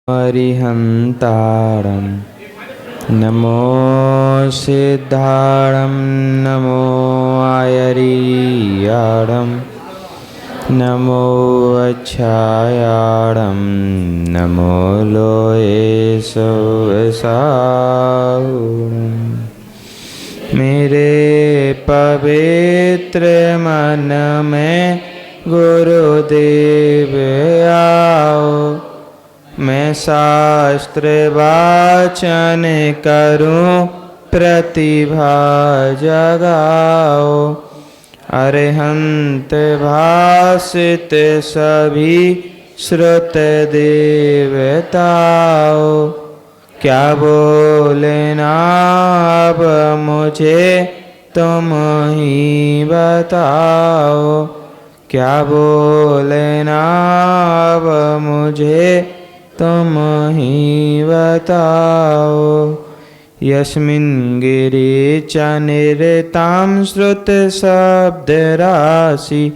अरिहन्तारं नमो सिद्धारं नमो आयरियारं नमो अच्छायारं नमो लोये सोसाहुरं। मेरे पवित्र मन में गुरुदेव आओ, मैं शास्त्र वाचन करूं प्रतिभा जगाओ। अरिहंत भाषित सभी श्रुत देवताओ, क्या बोलना अब मुझे तुम ही बताओ। क्या बोलना अब मुझे तुम ही बताओ। यस्मिन् गिरि च निरतां श्रुत शब्द राशि,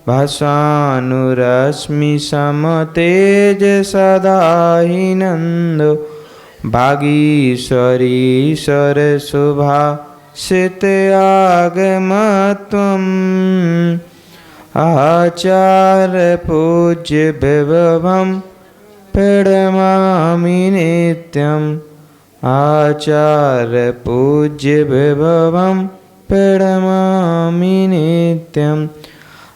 भासानुरश्मि समतेज सदा हि नंदो। भागीश्वरी सरसुभाषित आगमत्वम्, आचार्य पूज्य विभवं प्रणमामि नित्यम्। आचार्य पूज्य विभवं प्रणमामि नित्यम्।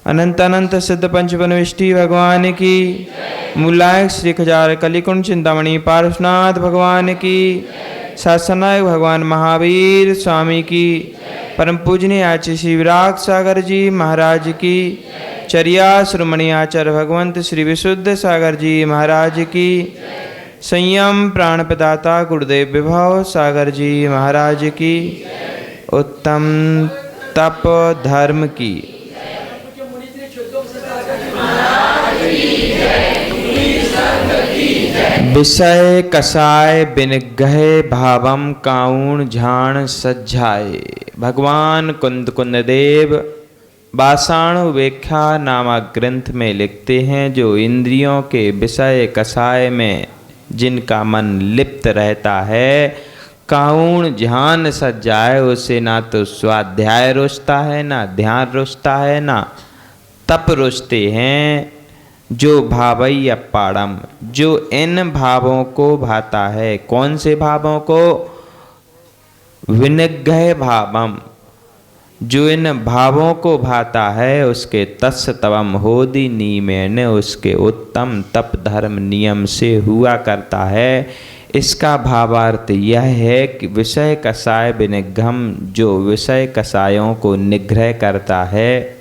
अनंत अनंत सिद्ध पंचवन विष्टि भगवान की, मूलायक श्री खजार कलिकुंड चिंतामणि पार्श्वनाथ भगवान की, शासनायक भगवान महावीर स्वामी की, परम पूजनीय आचार्य श्री विराग सागर जी महाराज की, चर्या श्रोमणी आचार्य भगवंत श्री विशुद्ध सागर जी महाराज की, संयम प्राण प्रदाता गुरुदेव विभव सागर जी महाराज की, उत्तम तप धर्म की। विषय कसाय बिन गहे भावम काउण झाण सज्जाए। भगवान कुंद कुंद देव बासाणु व्याख्या नामक ग्रंथ में लिखते हैं, जो इंद्रियों के विषय कसाय में जिनका मन लिप्त रहता है, काउण झान सज्जाए, उसे ना तो स्वाध्याय रुचता है, ना ध्यान रुचता है, ना तप रुचते हैं। जो भावई अपाड़म, जो इन भावों को भाता है। कौन से भावों को? विनिग्रह भावम, जो इन भावों को भाता है, उसके तस् तवम होदि नियमेन, उसके उत्तम तप धर्म नियम से हुआ करता है। इसका भावार्थ यह है कि विषय कसाय विनिग्रहम, जो विषय कसायों को निग्रह करता है।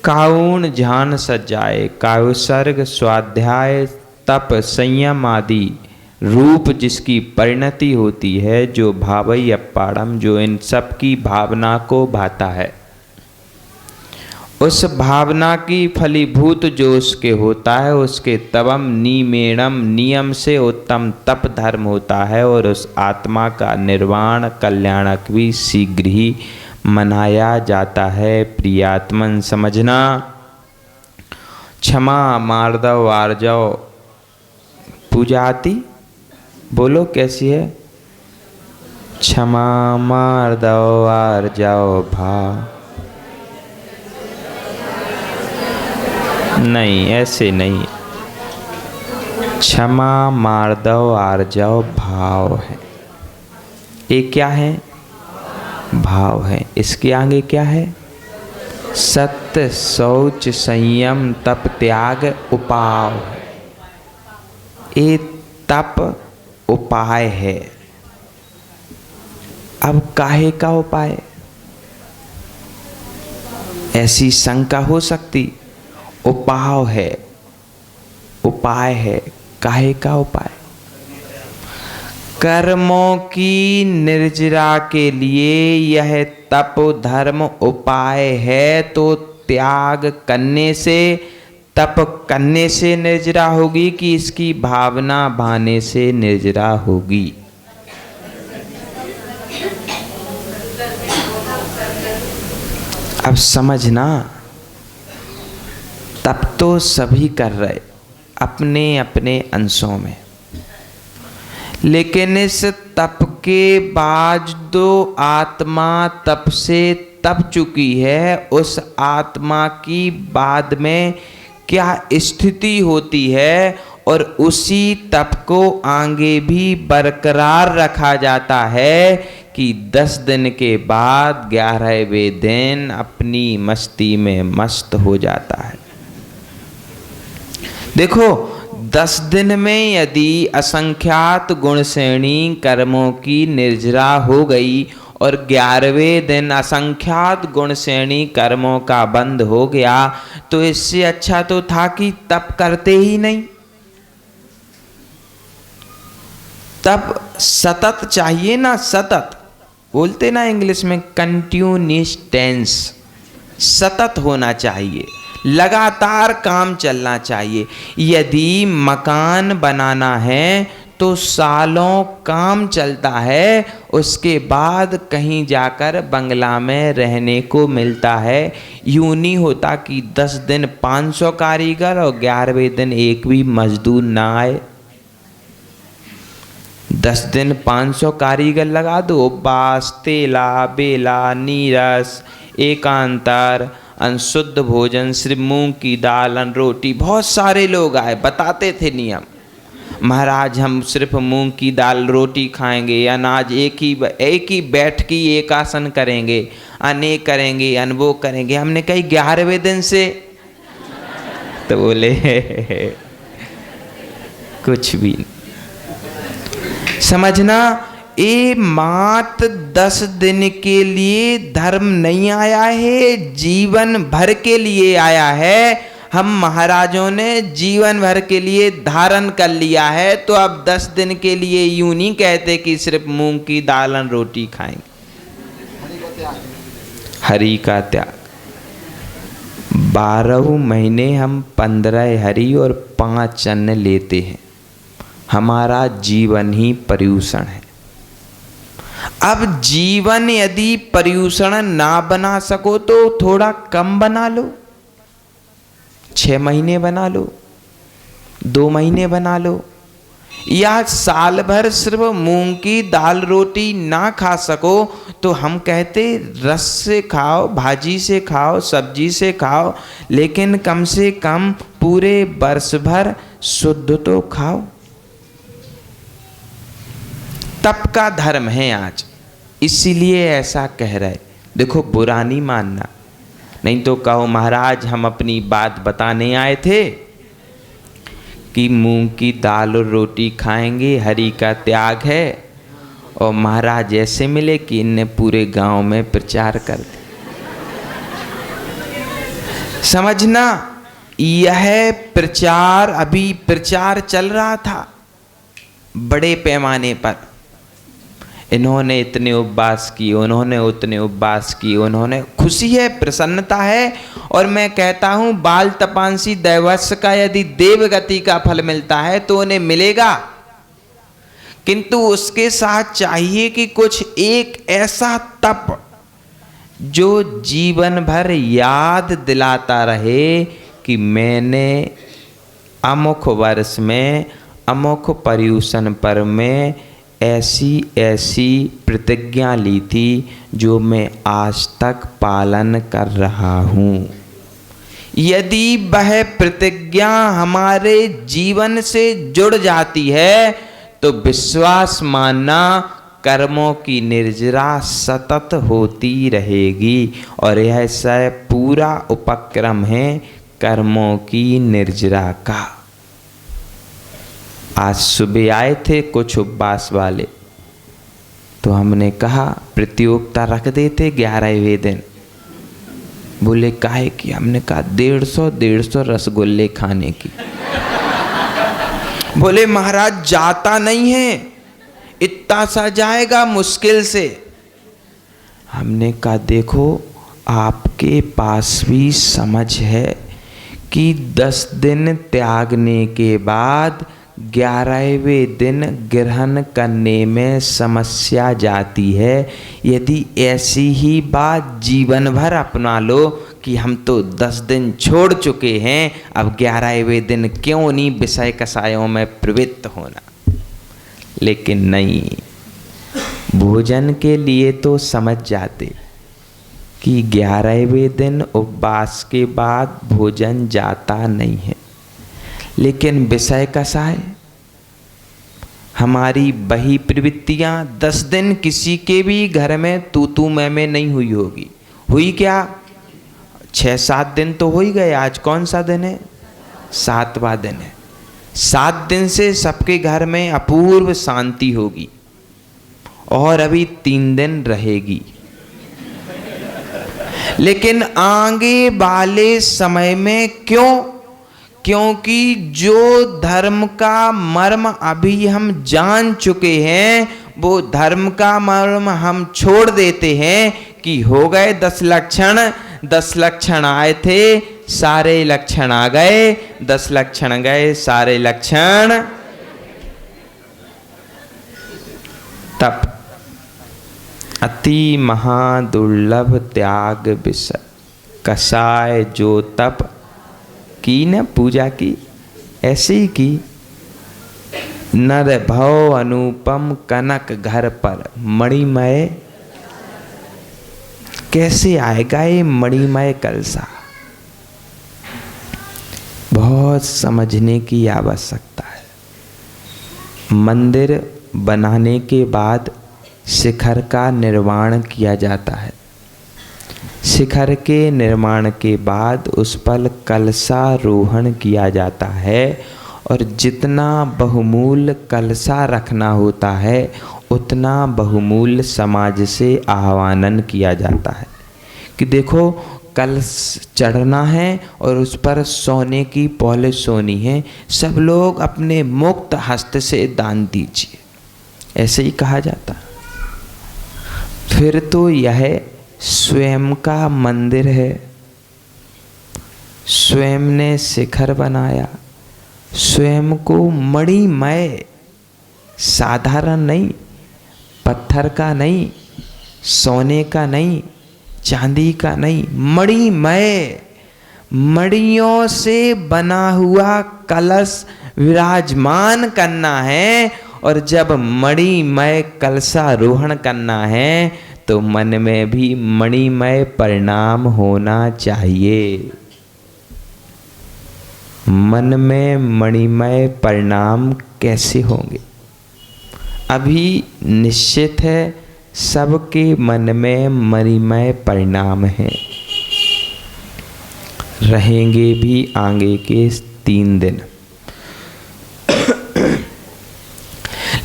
काउण ध्यान सज्जाए, काव्यसर्ग स्वाध्याय तप संयम आदि रूप जिसकी परिणति होती है, जो भावई अपाड़म, जो इन सब की भावना को भाता है। उस भावना की फलीभूत जो उसके होता है, उसके तवम निमेणम नियम से उत्तम तप धर्म होता है, और उस आत्मा का निर्वाण कल्याणक भी शीघ्र ही मनाया जाता है। प्रियात्मन समझना। क्षमा मार्दव आर्जव पूजा आती, बोलो कैसी है? क्षमा मार्दव आर्जव भाव, नहीं ऐसे नहीं। क्षमा मार्दव आर्जव भाव है, ये क्या है? भाव है। इसके आगे क्या है? सत्य शौच संयम तप त्याग उपाय है। ये तप उपाय है। अब काहे का उपाय? ऐसी शंका हो सकती। उपाय है, उपाय है, काहे का उपाय? कर्मों की निर्जरा के लिए यह तप धर्म उपाय है, तो त्याग करने से, तप करने से निर्जरा होगी कि इसकी भावना भाने से निर्जरा होगी? अब समझना, तप तो सभी कर रहे अपने अपने अंशों में, लेकिन इस तप के बाद जो आत्मा तप से तप चुकी है, उस आत्मा की बाद में क्या स्थिति होती है, और उसी तप को आगे भी बरकरार रखा जाता है कि 10 दिन के बाद 11वें दिन अपनी मस्ती में मस्त हो जाता है। देखो, 10 दिन में यदि असंख्यात गुण श्रेणी कर्मों की निर्जरा हो गई और 11वें दिन असंख्यात गुण श्रेणी कर्मों का बंद हो गया, तो इससे अच्छा तो था कि तप करते ही नहीं। तप सतत चाहिए ना, सतत बोलते ना इंग्लिश में, कंटिन्यूअस टेंस, सतत होना चाहिए, लगातार काम चलना चाहिए। यदि मकान बनाना है तो सालों काम चलता है, उसके बाद कहीं जाकर बंगला में रहने को मिलता है। यूं नहीं होता कि 10 दिन 500 कारीगर और 11वें दिन एक भी मजदूर ना आए। 10 दिन 500 कारीगर लगा दो, बास, तेला, बेला, नीरस, एकांतर, अनशुद्ध भोजन, सिर्फ मूंग की दाल, अन रोटी। बहुत सारे लोग आए, बताते थे नियम, महाराज हम सिर्फ मूंग की दाल रोटी खाएंगे, अनाज एक ही बैठ की एक आसन करेंगे, अनेक करेंगे, अनवो करेंगे। हमने कही 11वें दिन से, तो बोले कुछ भी नहीं। समझना, ये मात्र 10 दिन के लिए धर्म नहीं आया है, जीवन भर के लिए आया है। हम महाराजों ने जीवन भर के लिए धारण कर लिया है, तो अब 10 दिन के लिए यूं नहीं कहते कि सिर्फ मूंग की दाल रोटी खाएंगे। हरि का त्याग। 12 महीने हम 15 हरि और 5 अन्न लेते हैं। हमारा जीवन ही पर्यूषण है। अब जीवन यदि पर्यूषण ना बना सको तो थोड़ा कम बना लो, 6 महीने बना लो, 2 महीने बना लो, या साल भर सिर्फ मूंग की दाल रोटी ना खा सको तो हम कहते रस से खाओ, भाजी से खाओ, सब्जी से खाओ, लेकिन कम से कम पूरे वर्ष भर शुद्ध तो खाओ। तप का धर्म है आज, इसीलिए ऐसा कह रहे। देखो, बुरा नहीं मानना, नहीं तो कहो महाराज हम अपनी बात बताने आए थे कि मूंग की दाल और रोटी खाएंगे, हरि का त्याग है, और महाराज ऐसे मिले कि इनने पूरे गांव में प्रचार कर दिया। समझना, यह प्रचार, अभी प्रचार चल रहा था बड़े पैमाने पर। इन्होंने इतने उपवास किए, उन्होंने उतने उपवास किए, उन्होंने, खुशी है, प्रसन्नता है। और मैं कहता हूं बाल तपांसी दैवस्य का यदि देवगति का फल मिलता है तो उन्हें मिलेगा, किंतु उसके साथ चाहिए कि कुछ एक ऐसा तप जो जीवन भर याद दिलाता रहे कि मैंने अमुक वर्ष में अमुक पर्यूषण पर में ऐसी ऐसी प्रतिज्ञा ली थी जो मैं आज तक पालन कर रहा हूँ। यदि वह प्रतिज्ञा हमारे जीवन से जुड़ जाती है तो विश्वास मानना कर्मों की निर्जरा सतत होती रहेगी, और यह सब पूरा उपक्रम है कर्मों की निर्जरा का। आज सुबह आए थे कुछ उपवास वाले, तो हमने कहा प्रतियोगिता रख देते 11वें दिन। बोले काहे की? हमने कहा 150 रसगुल्ले खाने की। बोले महाराज जाता नहीं है, इतना सा जाएगा मुश्किल से। हमने कहा देखो आपके पास भी समझ है कि 10 दिन त्यागने के बाद 11वें दिन ग्रहण करने में समस्या जाती है। यदि ऐसी ही बात जीवन भर अपना लो कि हम तो 10 दिन छोड़ चुके हैं, अब 11वें दिन क्यों नहीं विषय कसायों में प्रवृत्त होना। लेकिन नहीं, भोजन के लिए तो समझ जाते कि 11वें दिन उपवास के बाद भोजन जाता नहीं है। लेकिन विषय कैसा है, हमारी वही प्रवृत्तियां 10 दिन किसी के भी घर में तू मैं नहीं हुई होगी। हुई क्या, 6-7 दिन तो हो ही गए। आज कौन सा दिन है, 7वां दिन है। 7 दिन से सबके घर में अपूर्व शांति होगी और अभी 3 दिन रहेगी। लेकिन आगे वाले समय में क्यों, क्योंकि जो धर्म का मर्म अभी हम जान चुके हैं, वो धर्म का मर्म हम छोड़ देते हैं कि हो गए 10 लक्षण, 10 लक्षण आए थे, सारे लक्षण आ गए, 10 लक्षण गए, सारे लक्षण। तप अति महादुर्लभ त्याग विषय, कसाय जो तप की न पूजा की, ऐसे ही की। नर भव अनुपम कनक घर पर मणिमय, कैसे आएगा ये मणिमय कलसा, बहुत समझने की आवश्यकता है। मंदिर बनाने के बाद शिखर का निर्माण किया जाता है। शिखर के निर्माण के बाद उस पर कलशारोहण किया जाता है और जितना बहुमूल्य कलशा रखना होता है उतना बहुमूल्य समाज से आह्वान किया जाता है कि देखो कलश चढ़ना है और उस पर सोने की पॉलिश सोनी है, सब लोग अपने मुक्त हस्त से दान दीजिए, ऐसे ही कहा जाता है। फिर तो यह स्वयं का मंदिर है, स्वयं ने शिखर बनाया, स्वयं को मणिमय, साधारण नहीं, पत्थर का नहीं, सोने का नहीं, चांदी का नहीं, मणिमय, मणियों से बना हुआ कलश विराजमान करना है। और जब मणिमय कलशारोहण करना है तो मन में भी मणिमय परिणाम होना चाहिए। मन में मणिमय परिणाम कैसे होंगे? अभी निश्चित है सबके मन में मणिमय परिणाम है, रहेंगे भी आगे के 3 दिन।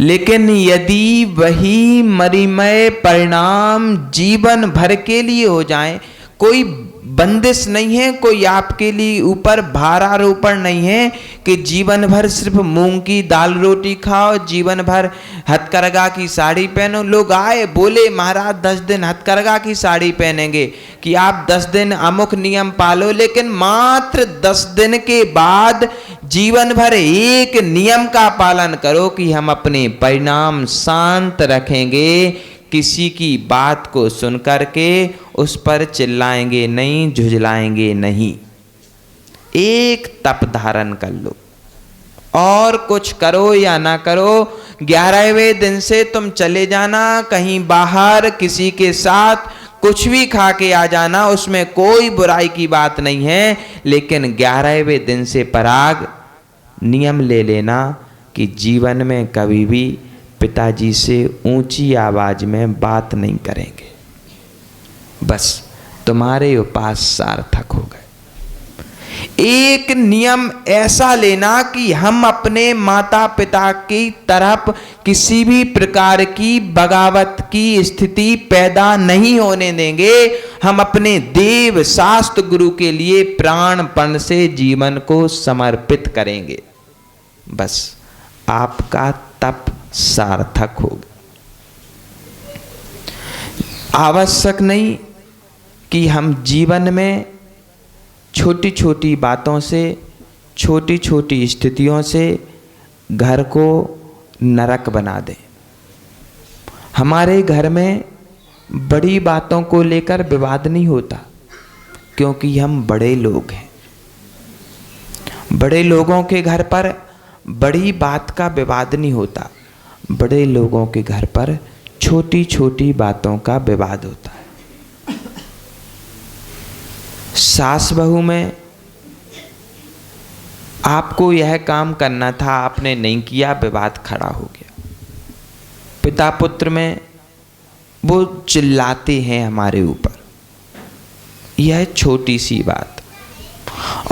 लेकिन यदि वही मणिमय परिणाम जीवन भर के लिए हो जाए, कोई बंदिश नहीं है, कोई आपके लिए ऊपर भारारोपण नहीं है कि जीवन भर सिर्फ मूंग की दाल रोटी खाओ, जीवन भर हथकरघा की साड़ी पहनो। लोग आए बोले महाराज 10 दिन हथकरघा की साड़ी पहनेंगे कि आप 10 दिन अमुक नियम पालो, लेकिन मात्र 10 दिन के बाद जीवन भर एक नियम का पालन करो कि हम अपने परिणाम शांत रखेंगे, किसी की बात को सुन करके उस पर चिल्लाएंगे नहीं, झुझलाएंगे नहीं। एक तप धारण कर लो, और कुछ करो या ना करो, 11वें दिन से तुम चले जाना कहीं बाहर, किसी के साथ कुछ भी खा के आ जाना, उसमें कोई बुराई की बात नहीं है। लेकिन 11वें दिन से पराग नियम ले लेना कि जीवन में कभी भी पिताजी से ऊंची आवाज में बात नहीं करेंगे, बस तुम्हारे उपास सार्थक हो गए। एक नियम ऐसा लेना कि हम अपने माता पिता की तरफ किसी भी प्रकार की बगावत की स्थिति पैदा नहीं होने देंगे। हम अपने देव शास्त्र गुरु के लिए प्राणपण से जीवन को समर्पित करेंगे, बस आपका तप सार्थक होगा। आवश्यक नहीं कि हम जीवन में छोटी छोटी बातों से, छोटी छोटी स्थितियों से घर को नरक बना दें। हमारे घर में बड़ी बातों को लेकर विवाद नहीं होता, क्योंकि हम बड़े लोग हैं। बड़े लोगों के घर पर बड़ी बात का विवाद नहीं होता। बड़े लोगों के घर पर छोटी छोटी बातों का विवाद होता है। सास बहू में आपको यह काम करना था, आपने नहीं किया, विवाद खड़ा हो गया। पिता पुत्र में वो चिल्लाते हैं हमारे ऊपर, यह छोटी सी बात।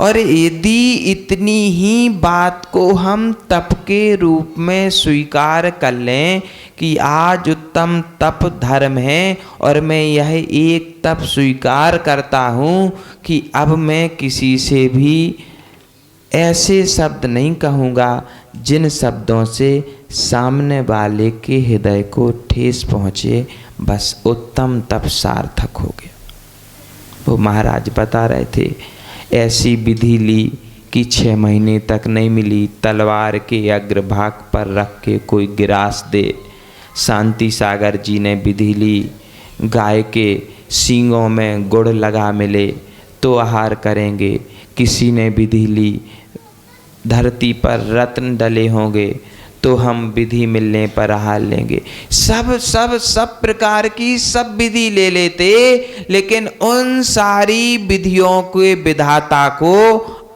और यदि इतनी ही बात को हम तप के रूप में स्वीकार कर लें कि आज उत्तम तप धर्म है, और मैं यह एक तप स्वीकार करता हूँ कि अब मैं किसी से भी ऐसे शब्द नहीं कहूँगा जिन शब्दों से सामने वाले के हृदय को ठेस पहुँचे, बस उत्तम तप सार्थक हो गया। वो महाराज बता रहे थे, ऐसी विधि ली कि 6 महीने तक नहीं मिली, तलवार के अग्रभाग पर रख के कोई गिरास दे। शांति सागर जी ने विधि ली, गाय के सींगों में गुड़ लगा मिले तो आहार करेंगे। किसी ने विधि ली, धरती पर रत्न डले होंगे तो हम विधि मिलने पर आहार लेंगे। सब प्रकार की सब विधि ले लेते, लेकिन उन सारी विधियों के विधाता को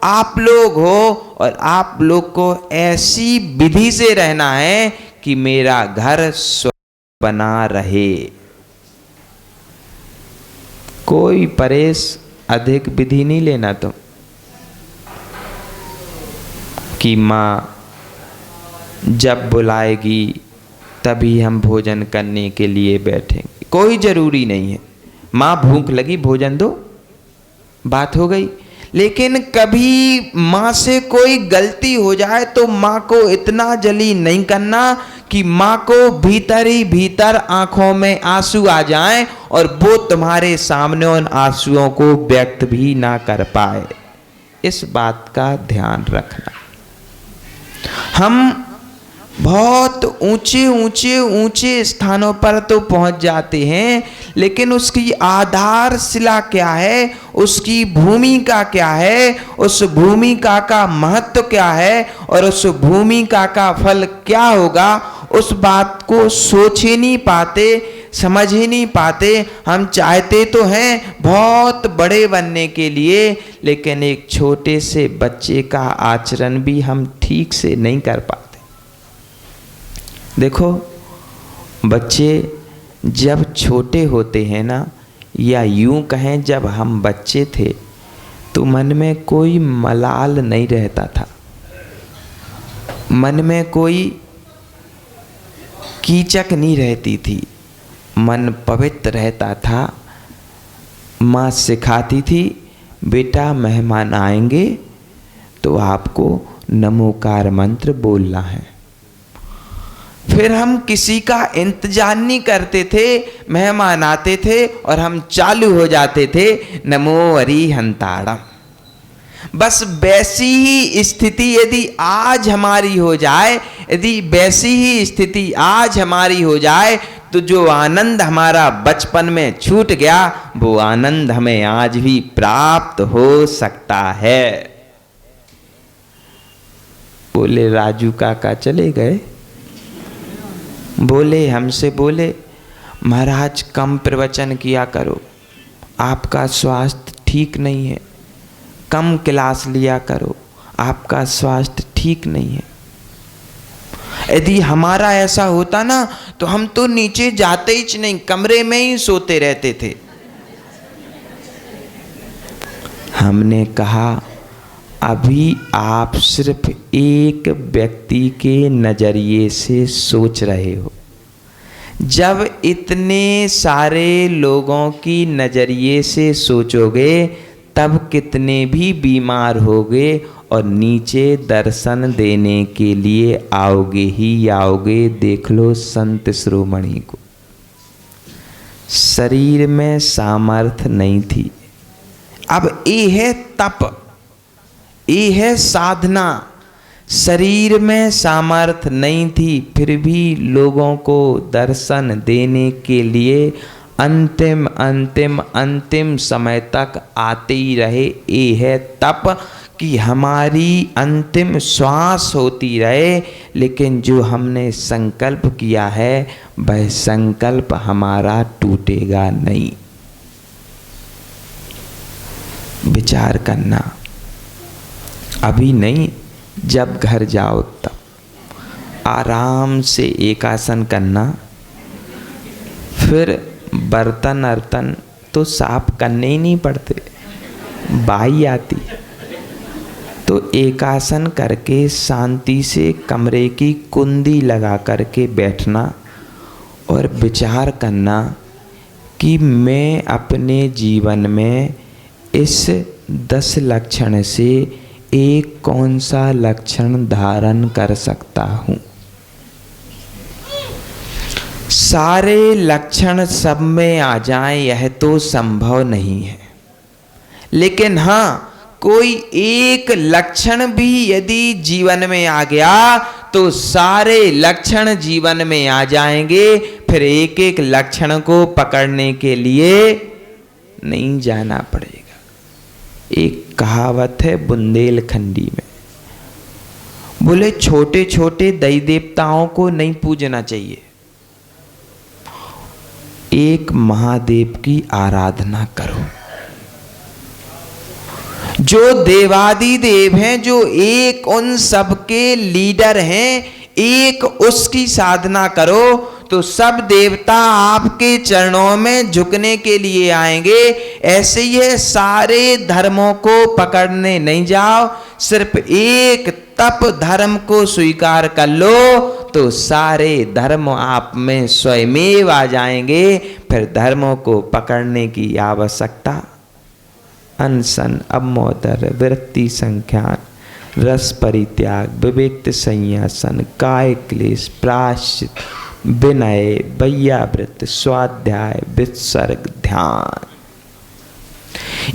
आप लोग हो, और आप लोग को ऐसी विधि से रहना है कि मेरा घर स्वर्ग बना रहे। कोई परेश अधिक विधि नहीं लेना तुम कि माँ जब बुलाएगी तभी हम भोजन करने के लिए बैठेंगे। कोई जरूरी नहीं है, माँ भूख लगी भोजन दो, बात हो गई। लेकिन कभी माँ से कोई गलती हो जाए तो माँ को इतना जली नहीं करना कि माँ को भीतर ही भीतर आंखों में आंसू आ जाएं और वो तुम्हारे सामने उन आंसुओं को व्यक्त भी ना कर पाए। इस बात का ध्यान रखना। हम बहुत ऊंचे ऊंचे ऊंचे स्थानों पर तो पहुंच जाते हैं, लेकिन उसकी आधारशिला क्या है, उसकी भूमिका क्या है, उस भूमिका का महत्व क्या है और उस भूमिका का फल क्या होगा, उस बात को सोच ही नहीं पाते, समझ ही नहीं पाते। हम चाहते तो हैं बहुत बड़े बनने के लिए, लेकिन एक छोटे से बच्चे का आचरण भी हम ठीक से नहीं कर पाते। देखो, बच्चे जब छोटे होते हैं ना, या यूं कहें जब हम बच्चे थे, तो मन में कोई मलाल नहीं रहता था, मन में कोई कीचक नहीं रहती थी, मन पवित्र रहता था। माँ सिखाती थी, बेटा मेहमान आएंगे तो आपको नमोकार मंत्र बोलना है। फिर हम किसी का इंतजार नहीं करते थे, मेहमान आते थे और हम चालू हो जाते थे नमो अरिहंताड़म। बस वैसी ही स्थिति यदि आज हमारी हो जाए, यदि वैसी ही स्थिति आज हमारी हो जाए, तो जो आनंद हमारा बचपन में छूट गया, वो आनंद हमें आज भी प्राप्त हो सकता है। बोले राजू काका चले गए, बोले हमसे, बोले महाराज कम प्रवचन किया करो, आपका स्वास्थ्य ठीक नहीं है, कम क्लास लिया करो, आपका स्वास्थ्य ठीक नहीं है। यदि हमारा ऐसा होता ना, तो हम तो नीचे जाते ही नहीं, कमरे में ही सोते रहते थे। हमने कहा अभी आप सिर्फ एक व्यक्ति के नजरिए से सोच रहे हो, जब इतने सारे लोगों की नजरिए से सोचोगे तब कितने भी बीमार होगे और नीचे दर्शन देने के लिए आओगे ही आओगे। देख लो संत शिरोमणि को, शरीर में सामर्थ्य नहीं थी। अब ये है तप, ये है साधना। शरीर में सामर्थ्य नहीं थी, फिर भी लोगों को दर्शन देने के लिए अंतिम अंतिम अंतिम समय तक आते ही रहे। ये है तप कि हमारी अंतिम श्वास होती रहे, लेकिन जो हमने संकल्प किया है वह संकल्प हमारा टूटेगा नहीं। विचार करना, अभी नहीं, जब घर जाओ तब आराम से एक आसन करना। फिर बर्तन अर्तन तो साफ करने ही नहीं पड़ते, बाई आती। तो एक आसन करके शांति से कमरे की कुंडी लगा करके बैठना और विचार करना कि मैं अपने जीवन में इस 10 लक्षण से एक कौन सा लक्षण धारण कर सकता हूँ। सारे लक्षण सब में आ जाएं यह तो संभव नहीं है, लेकिन हाँ, कोई एक लक्षण भी यदि जीवन में आ गया तो सारे लक्षण जीवन में आ जाएंगे। फिर एक एक लक्षण को पकड़ने के लिए नहीं जाना पड़ेगा। एक कहावत है बुंदेलखंडी में, बोले छोटे छोटे दैव देवताओं को नहीं पूजना चाहिए, एक महादेव की आराधना करो। जो देवादि देव हैं, जो एक उन सबके लीडर हैं, एक उसकी साधना करो तो सब देवता आपके चरणों में झुकने के लिए आएंगे। ऐसे ही है, सारे धर्मों को पकड़ने नहीं जाओ, सिर्फ एक तप धर्म को स्वीकार कर लो तो सारे धर्म आप में स्वयमेव आ जाएंगे। फिर धर्मों को पकड़ने की आवश्यकता अनशन, अमोदर, वृत्ति संख्यान, रस परित्याग, विवेक संयासन, काय क्लेश, प्रायश्चित, विनय, वैयावृत, स्वाध्याय, विसर्ग, ध्यान।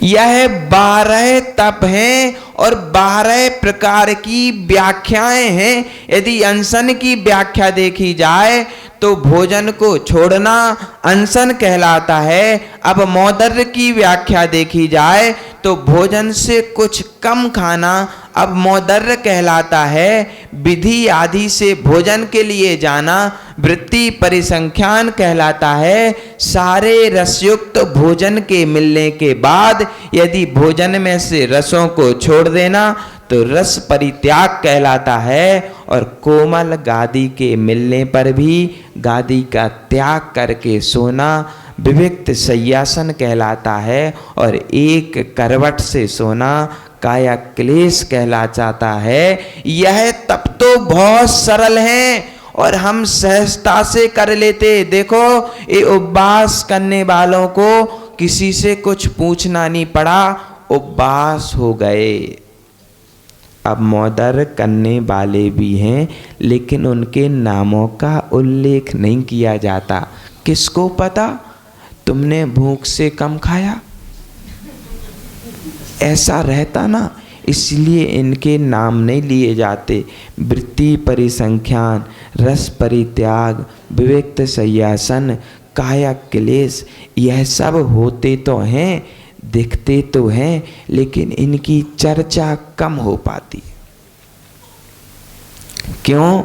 यह 12 तप हैं और 12 प्रकार की व्याख्याएं हैं। यदि अनशन की व्याख्या देखी जाए तो भोजन को छोड़ना अनशन कहलाता है। अब मौदर्य की व्याख्या देखी जाए तो भोजन से कुछ कम खाना अब मौदर्य कहलाता है। विधि आदि से भोजन के लिए जाना वृत्ति परिसंख्यान कहलाता है। सारे रसयुक्त भोजन के मिलने के बाद यदि भोजन में से रसों को छोड़ देना तो रस परित्याग कहलाता है। और कोमल गादी के मिलने पर भी गादी का त्याग करके सोना विविक्त शय्यासन कहलाता है। और एक करवट से सोना काया क्लेश कहला जाता है। यह तप तो बहुत सरल है और हम सहजता से कर लेते। देखो, ये उपवास करने वालों को किसी से कुछ पूछना नहीं पड़ा, उपवास हो गए। अब मौदर करने वाले भी हैं, लेकिन उनके नामों का उल्लेख नहीं किया जाता। किसको पता तुमने भूख से कम खाया? ऐसा रहता ना, इसलिए इनके नाम नहीं लिए जाते। वृत्ति परिसंख्यान, रस परित्याग, विवेक शय्यासन, काया क्लेश, यह सब होते तो हैं, दिखते तो हैं, लेकिन इनकी चर्चा कम हो पाती। क्यों?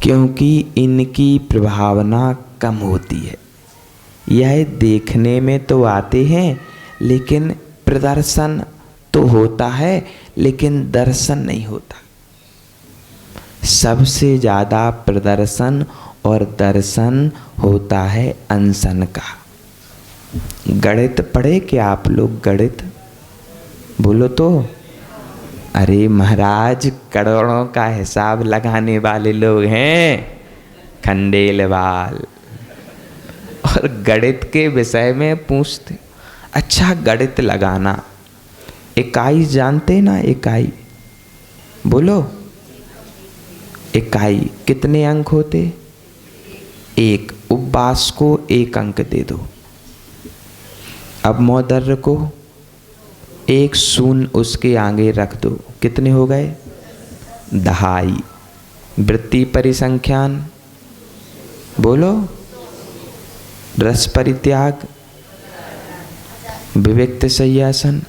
क्योंकि इनकी प्रभावना कम होती है। यह देखने में तो आते हैं, लेकिन प्रदर्शन तो होता है, लेकिन दर्शन नहीं होता। सबसे ज़्यादा प्रदर्शन और दर्शन होता है अनशन का। गणित पढ़े क्या आप लोग? गणित बोलो तो। अरे महाराज, करोड़ों का हिसाब लगाने वाले लोग हैं खंडेलवाल, और गणित के विषय में पूछते। अच्छा, गणित लगाना, इकाई जानते ना? इकाई बोलो। इकाई कितने अंक होते? 1। उपवास को 1 अंक दे दो। अब मौदर्य को 1 शून्य उसके आगे रख दो, कितने हो गए? 2.5। वृत्ति परिसंख्यान बोलो। रस परित्याग, विवेक शय्यासन,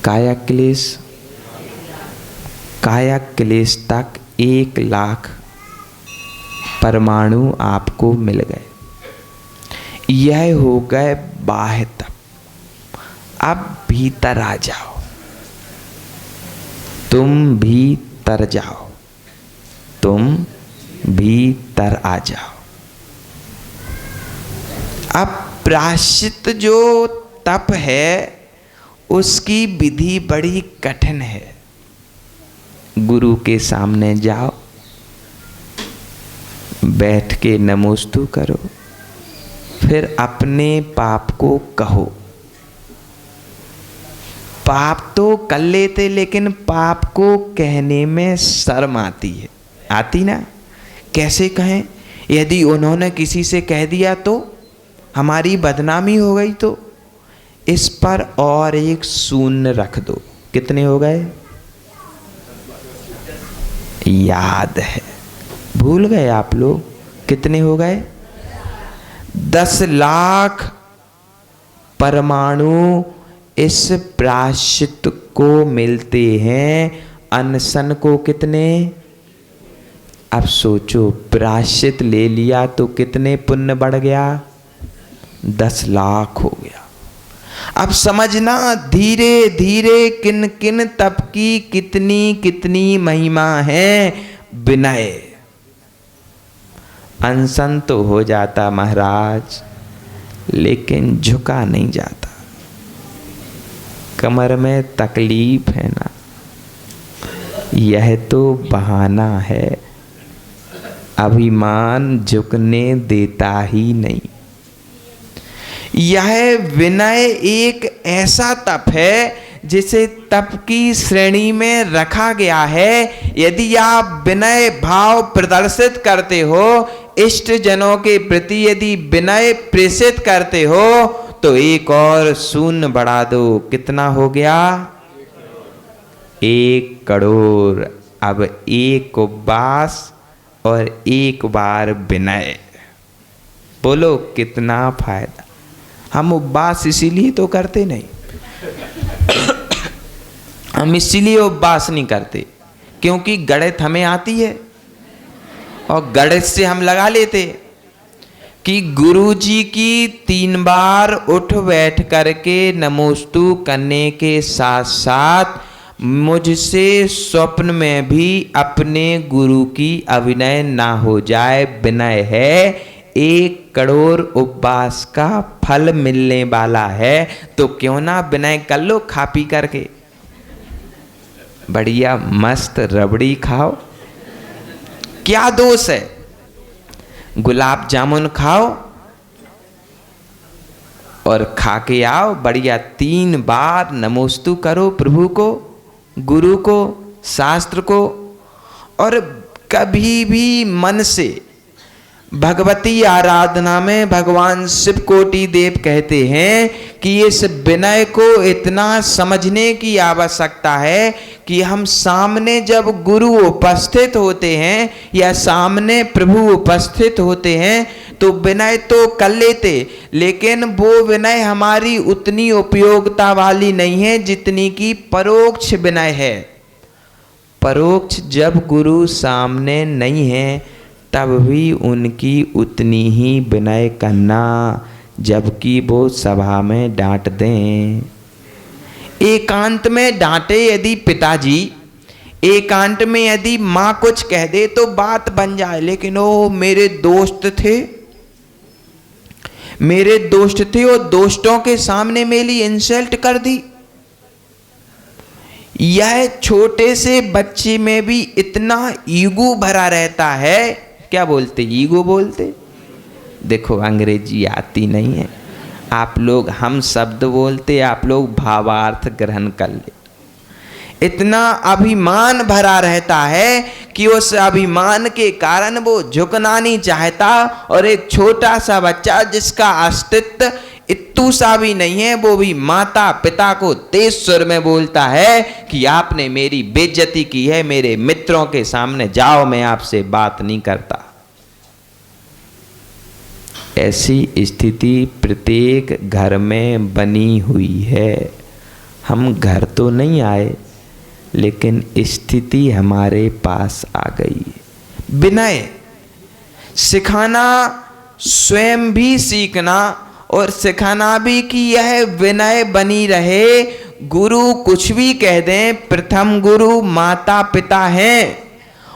काया क्लेश तक 1,00,000 परमाणु आपको मिल गए। यह हो गए बाह्य तप। अब भीतर आ जाओ, तुम भीतर जाओ, तुम भीतर आ जाओ। अब प्रायश्चित जो तप है उसकी विधि बड़ी कठिन है। गुरु के सामने जाओ, बैठ के नमोस्तु करो, फिर अपने पाप को कहो। पाप तो कर लेते, लेकिन पाप को कहने में शर्म आती है। आती ना? कैसे कहें? यदि उन्होंने किसी से कह दिया तो हमारी बदनामी हो गई तो। इस पर और एक शून्य रख दो। कितने हो गए? याद है, भूल गए आप लोग? कितने हो गए? 10,00,000 परमाणु इस प्रायश्चित को मिलते हैं। अनशन को कितने? अब सोचो, प्रायश्चित ले लिया तो कितने पुण्य बढ़ गया? 10,00,000 हो गया। अब समझना धीरे धीरे किन किन तप की कितनी कितनी महिमा है। विनय, अनशन तो हो जाता महाराज, लेकिन झुका नहीं जाता। कमर में तकलीफ है ना, यह तो बहाना है। अभिमान झुकने देता ही नहीं। यह विनय एक ऐसा तप है जिसे तप की श्रेणी में रखा गया है। यदि आप विनय भाव प्रदर्शित करते हो, इष्ट जनों के प्रति यदि विनय प्रेषित करते हो, तो एक और शून्य बढ़ा दो। कितना हो गया? 1 करोड़। अब 1 उपवास और 1 बार विनय। बोलो कितना फायदा। हम उपवास इसीलिए तो करते नहीं। हम इसीलिए उपवास नहीं करते क्योंकि गणित हमें आती है, और गणित से हम लगा लेते कि गुरु जी की 3 बार उठ बैठ करके नमोस्तु करने के साथ साथ मुझसे स्वप्न में भी अपने गुरु की अविनय ना हो जाए, विनय है। 1 करोड़ उपवास का फल मिलने वाला है, तो क्यों ना विनय कर लो खा पी करके। बढ़िया मस्त रबड़ी खाओ, क्या दोष है? गुलाब जामुन खाओ और खा के आओ। बढ़िया 3 बार नमोस्तु करो प्रभु को, गुरु को, शास्त्र को। और कभी भी मन से भगवती आराधना में भगवान शिव कोटि देव कहते हैं कि इस विनय को इतना समझने की आवश्यकता है कि हम सामने जब गुरु उपस्थित होते हैं या सामने प्रभु उपस्थित होते हैं तो विनय तो कर लेते, लेकिन वो विनय हमारी उतनी उपयोगिता वाली नहीं है जितनी कि परोक्ष विनय है। परोक्ष जब गुरु सामने नहीं है तब भी उनकी उतनी ही विनय करना, जबकि वो सभा में डांट दें। एकांत में डांटे यदि पिताजी, एकांत में यदि माँ कुछ कह दे तो बात बन जाए, लेकिन ओ मेरे दोस्त थे, मेरे दोस्त थे, और दोस्तों के सामने मेरी इंसल्ट कर दी। यह छोटे से बच्चे में भी इतना ईगो भरा रहता है। क्या बोलते? ईगो बोलते। देखो अंग्रेजी आती नहीं है, आप लोग हम शब्द बोलते, आप लोग भावार्थ ग्रहण कर ले। इतना अभिमान भरा रहता है कि उस अभिमान के कारण वो झुकना नहीं चाहता, और एक छोटा सा बच्चा जिसका अस्तित्व इत्तू सा भी नहीं है, वो भी माता पिता को तेज सुर में बोलता है कि आपने मेरी बेइज्जती की है, मेरे मित्रों के सामने जाओ, मैं आपसे बात नहीं करता। ऐसी स्थिति प्रत्येक घर में बनी हुई है। हम घर तो नहीं आए, लेकिन स्थिति हमारे पास आ गई। विनय सिखाना, स्वयं भी सीखना और सिखाना भी कि यह विनय बनी रहे। गुरु कुछ भी कह दें, प्रथम गुरु माता पिता हैं,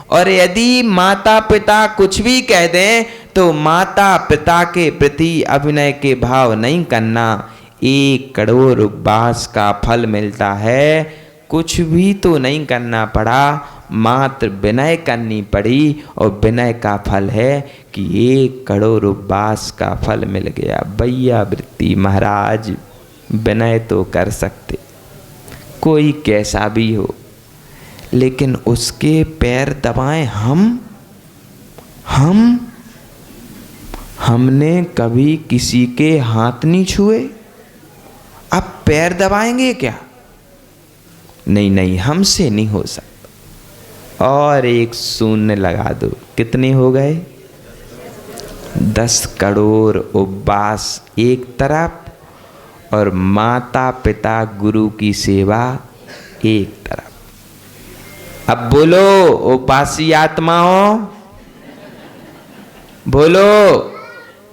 और यदि माता पिता कुछ भी कह दें तो माता पिता के प्रति अभिनय के भाव नहीं करना। 1 करोड़ उपवास का फल मिलता है। कुछ भी तो नहीं करना पड़ा, मात्र विनय करनी पड़ी, और विनय का फल है कि 1 करोड़ उपवास का फल मिल गया। भैया वृत्ति महाराज, विनय तो कर सकते, कोई कैसा भी हो, लेकिन उसके पैर दबाएं हमने कभी किसी के हाथ नहीं छुए, अब पैर दबाएंगे क्या? नहीं, हमसे नहीं हो सकता। और 1 शून्य लगा दो, कितने हो गए? 10 करोड़ उपवास एक तरफ, और माता पिता गुरु की सेवा एक तरफ। अब बोलो उपासी आत्माओं, बोलो,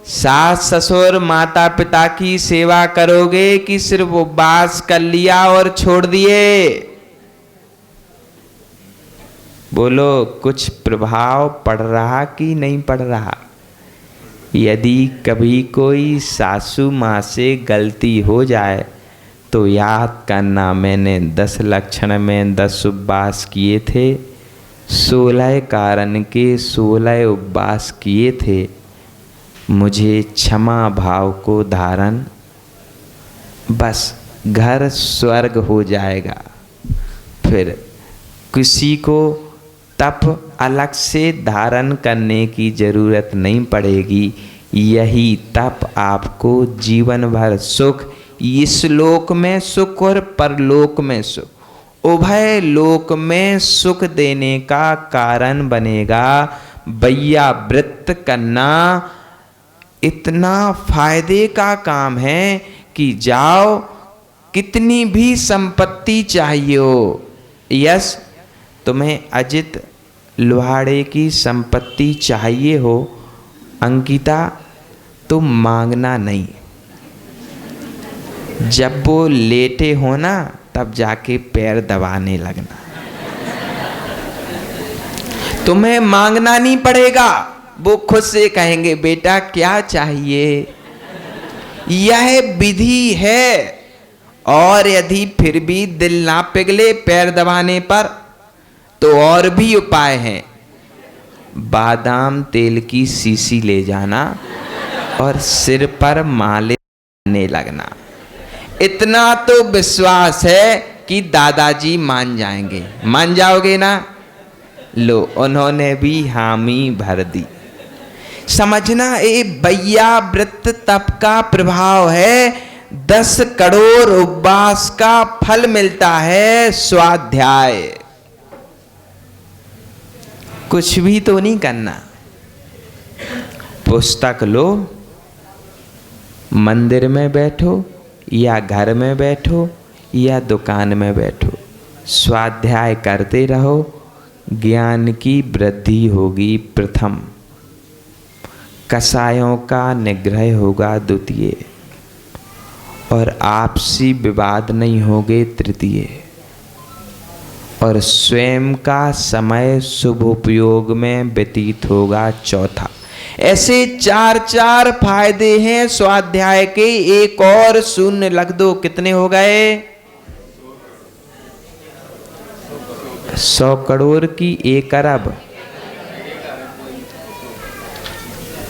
सास ससुर माता पिता की सेवा करोगे कि सिर्फ उपवास कर लिया और छोड़ दिए? बोलो, कुछ प्रभाव पड़ रहा कि नहीं पड़ रहा? यदि कभी कोई सासू माँ से गलती हो जाए तो याद करना, मैंने 10 लक्षण में 10 उपवास किए थे, 16 कारण के 16 उपवास किए थे। मुझे क्षमा भाव को धारण, बस घर स्वर्ग हो जाएगा। फिर किसी को तप अलग से धारण करने की जरूरत नहीं पड़ेगी। यही तप आपको जीवन भर सुख, इस लोक में सुख और परलोक में सुख, उभय लोक में सुख देने का कारण बनेगा। भैया व्रत करना इतना फायदे का काम है कि जाओ, कितनी भी संपत्ति चाहिए हो। यस, तुम्हें अजित लोहाड़े की संपत्ति चाहिए हो अंकिता, तो मांगना नहीं। जब वो लेटे हो ना, तब जाके पैर दबाने लगना। तुम्हें मांगना नहीं पड़ेगा, वो खुद से कहेंगे बेटा क्या चाहिए। यह विधि है। और यदि फिर भी दिल ना पिघले पैर दबाने पर, तो और भी उपाय हैं। बादाम तेल की शीशी ले जाना और सिर पर माले लगना। इतना तो विश्वास है कि दादाजी मान जाएंगे। मान जाओगे ना? लो, उन्होंने भी हामी भर दी। समझना, ये भैया व्रत तप का प्रभाव है। 10 करोड़ उपवास का फल मिलता है। स्वाध्याय कुछ भी तो नहीं करना। पुस्तक लो, मंदिर में बैठो या घर में बैठो या दुकान में बैठो, स्वाध्याय करते रहो। ज्ञान की वृद्धि होगी प्रथम, कसायों का निग्रह होगा द्वितीय, और आपसी विवाद नहीं होगे तृतीय, और स्वयं का समय शुभ उपयोग में व्यतीत होगा चौथा। ऐसे 4 फायदे हैं स्वाध्याय के। एक और शून्य लग दो, कितने हो गए? 100 करोड़ की 1 अरब।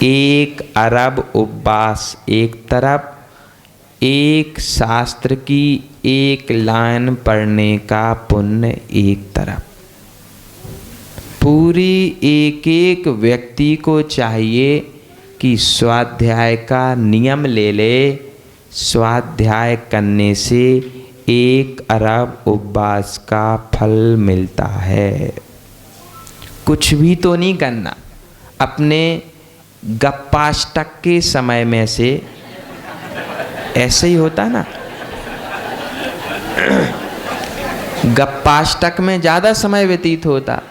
1 अरब उपवास एक तरफ, एक शास्त्र की 1 लाइन पढ़ने का पुण्य एक तरफ। पूरी एक व्यक्ति को चाहिए कि स्वाध्याय का नियम ले ले। स्वाध्याय करने से 1 अरब उपवास का फल मिलता है। कुछ भी तो नहीं करना। अपने गप्पाष्टक के समय में से ऐसे ही होता ना, गप्पाष्टक में ज़्यादा समय व्यतीत होता।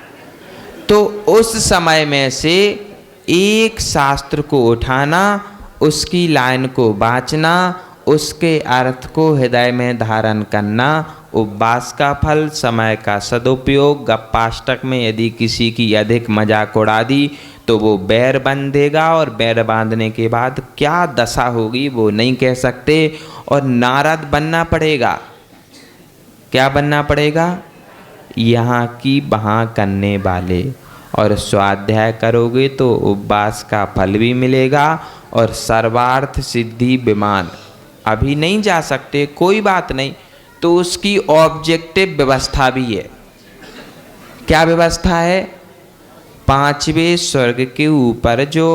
तो उस समय में से एक शास्त्र को उठाना, उसकी लाइन को वाचना, उसके अर्थ को हृदय में धारण करना, उपवास का फल, समय का सदुपयोग। गप्पाष्टक में यदि किसी की अधिक मजाक उड़ा दी तो वो बैर बांधेगा, और बैर बांधने के बाद क्या दशा होगी वो नहीं कह सकते, और नारद बनना पड़ेगा। क्या बनना पड़ेगा? यहाँ की वहाँ करने वाले। और स्वाध्याय करोगे तो उपवास का फल भी मिलेगा और सर्वार्थ सिद्धि विमान। अभी नहीं जा सकते, कोई बात नहीं, तो उसकी ऑब्जेक्टिव व्यवस्था भी है। क्या व्यवस्था है? 5वें स्वर्ग के ऊपर जो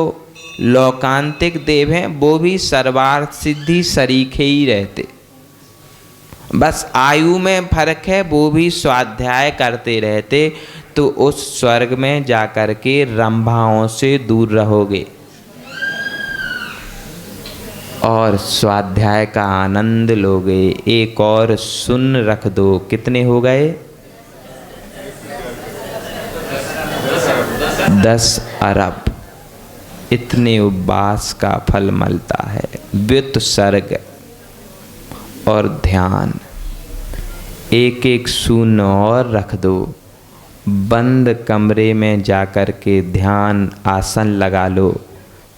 लोकांतिक देव हैं वो भी सर्वार्थ सिद्धि सरीखे ही रहते, बस आयु में फर्क है। वो भी स्वाध्याय करते रहते, तो उस स्वर्ग में जाकर के रंभाओं से दूर रहोगे और स्वाध्याय का आनंद लोगे। एक और सुन रख दो, कितने हो गए? 10 अरब। इतने उपवास का फल मिलता है। व्युत सर्ग और ध्यान। एक एक शून्य और रख दो। बंद कमरे में जाकर के ध्यान आसन लगा लो।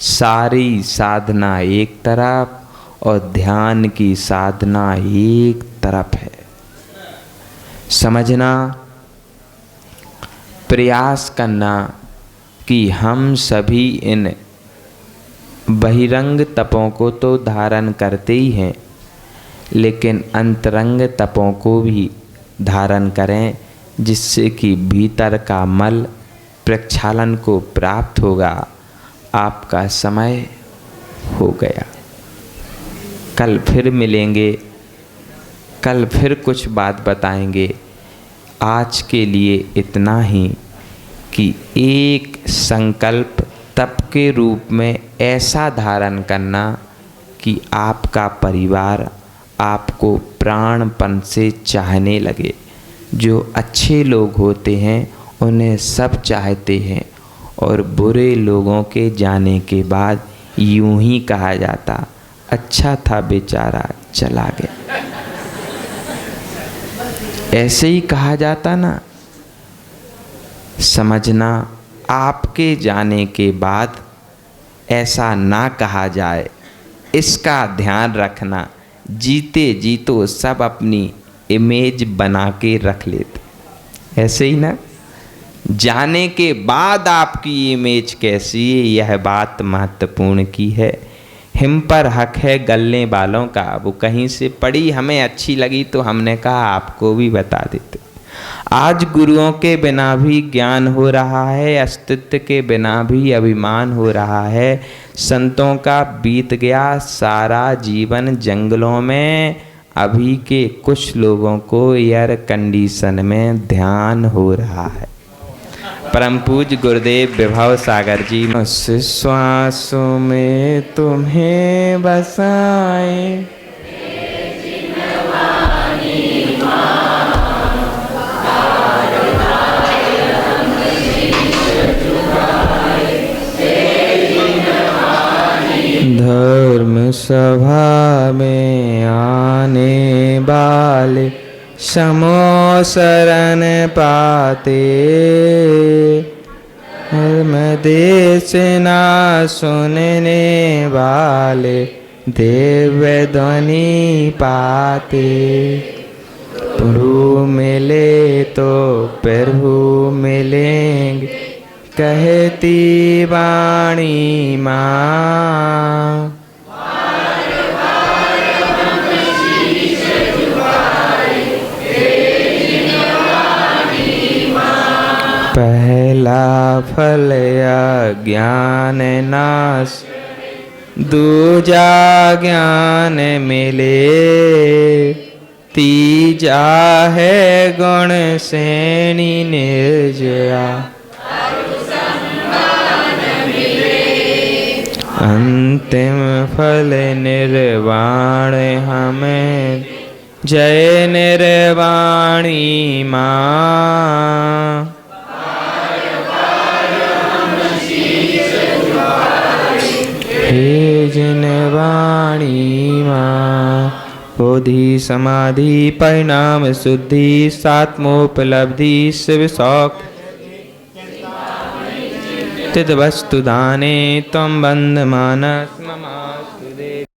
सारी साधना एक तरफ और ध्यान की साधना एक तरफ है। समझना, प्रयास करना कि हम सभी इन बहिरंग तपों को तो धारण करते ही हैं, लेकिन अंतरंग तपों को भी धारण करें, जिससे कि भीतर का मल प्रक्षालन को प्राप्त होगा। आपका समय हो गया। कल फिर मिलेंगे, कल फिर कुछ बात बताएंगे। आज के लिए इतना ही कि एक संकल्प तप के रूप में ऐसा धारण करना कि आपका परिवार आपको प्राणपन से चाहने लगे। जो अच्छे लोग होते हैं उन्हें सब चाहते हैं, और बुरे लोगों के जाने के बाद यूं ही कहा जाता, अच्छा था बेचारा चला गया। ऐसे ही कहा जाता ना। समझना, आपके जाने के बाद ऐसा ना कहा जाए, इसका ध्यान रखना। जीते जीतो सब अपनी इमेज बना के रख लेते, ऐसे ही ना। जाने के बाद आपकी इमेज कैसी है, यह बात महत्वपूर्ण की है। हिम पर हक है गलने वालों का। वो कहीं से पढ़ी, हमें अच्छी लगी तो हमने कहा आपको भी बता देते। आज गुरुओं के बिना भी ज्ञान हो रहा है, अस्तित्व के बिना भी अभिमान हो रहा है। संतों का बीत गया सारा जीवन जंगलों में, अभी के कुछ लोगों को एयर कंडीशन में ध्यान हो रहा है। परम पूज्य गुरुदेव विभव सागर जी, उस श्वासों में तुम्हें बसाए, धर्म सभा में आने वाले समो शरण पाते, धर्म देश ना सुनने वाले दिव्य ध्वनि पाते। प्रभु मिले तो प्रभु मिलेंगे, कहती वाणी माँ। पहला फल अज्ञान नाश, दूजा ज्ञान मिले, तीजा है गुण श्रेणी निर्जया। अंतिम फल निर्वाण हमें जय निर्वाणी माँ। हे निर्वाणी माँ, बोधि समाधि परिणाम शुद्धि सात्मोपलब्धि शिव शौक तिद वस्तु दाने त्वं बंधमानस ममास्तु देवी।